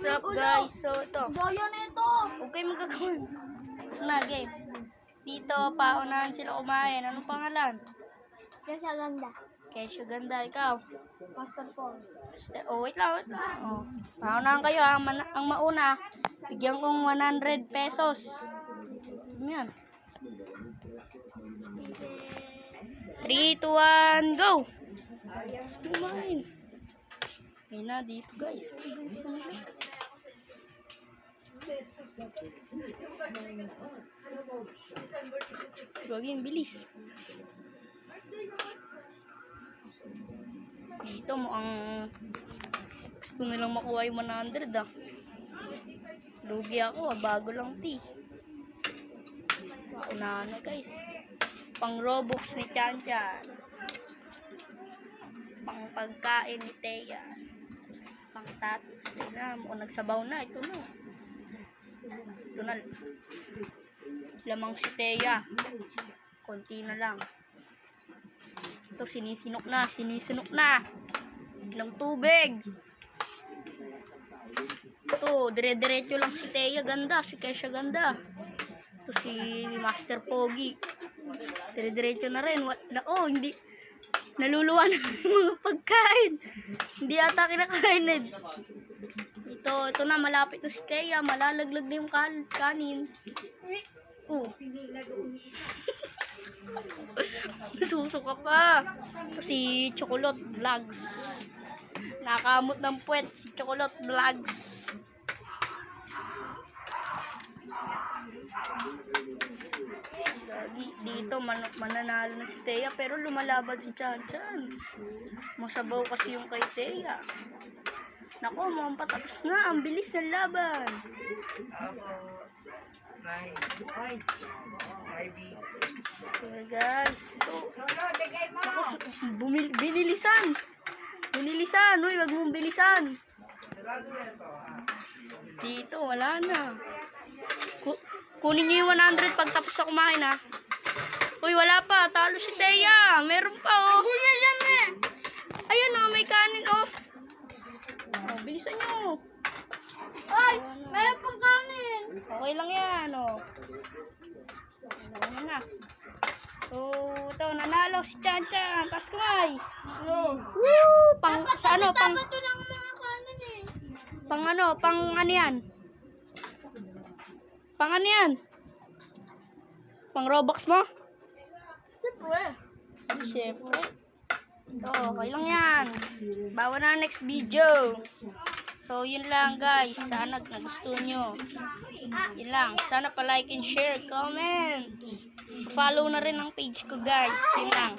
What's up guys? So ito. Daya na ito. Okay magkakaroon. Na game. Dito paunahan sila kumain. Anong pangalan? Kasi ganda. Kesyo Ganda. Ikaw? Master Paul. Oh wait lang. Oh. Paunahan kayo ha. Ang mauna. Bigyan kong 100 pesos. Yan. 3, 2, 1, go! Let's kumain. Ayun na dito guys. Grabe yung bilis. Dito mo ang gusto nilang makuha yung 100 ah. Lugi ako ah, bago lang tea. Paunahan na guys. Pang Robux ni Chan Chan. Pang pagkain ni Thea. Pang tatis na. O nagsabaw na. Ito na. Ito na. Lamang si Thea. Konti na lang. Ito sinisinok na. Sinisinok na. Ng tubig. Ito. Dire-diretso lang si Thea. Ganda. Si Kesha Ganda. Ito si Master Pogi. Dire-diretso na rin. Oh, hindi. Naluluwa na mga pagkain. Hindi ata kinakain eh. Ito na, malapit na si Thea. Malalaglag na yung kanin. Susuka pa. Ito si Chocolate Vlogs. Nakamot ng puwet si Chocolate Vlogs. Dito mananalo na si Thea pero lumalaban si Chan Chan. Masabaw kasi yung kay Thea. Nako, mukhang patapos na. Ang bilis ng laban. Okay guys. Ito. Nako, binilisan. Binilisan. Uy, wag mong bilisan. Dito, wala na. Kunin nyo yung 100 pag tapos na kumain ha. Uy, wala pa. Talo si Thea. Meron pa oh. Ayan oh, may kanin oh. Oh, bilisan nyo. Ay, mayroon pang kanin. Okay lang yan oh. Ano na. So, ito, nanalo si Chan Chan. Taas kamay. Woo! Pang, sa ano? Pang, Dapat ito ng mga kanin eh. pang ano? Pang ano yan? Pang ano yan? Pang Robux mo? Siyempre. Siyempre. Okay lang yan. Bawa na next video. So, yun lang guys. Sana nagustuhan nyo. Yun lang. Sana pa-like and share, comment. Follow na rin ang page ko guys. Yun lang.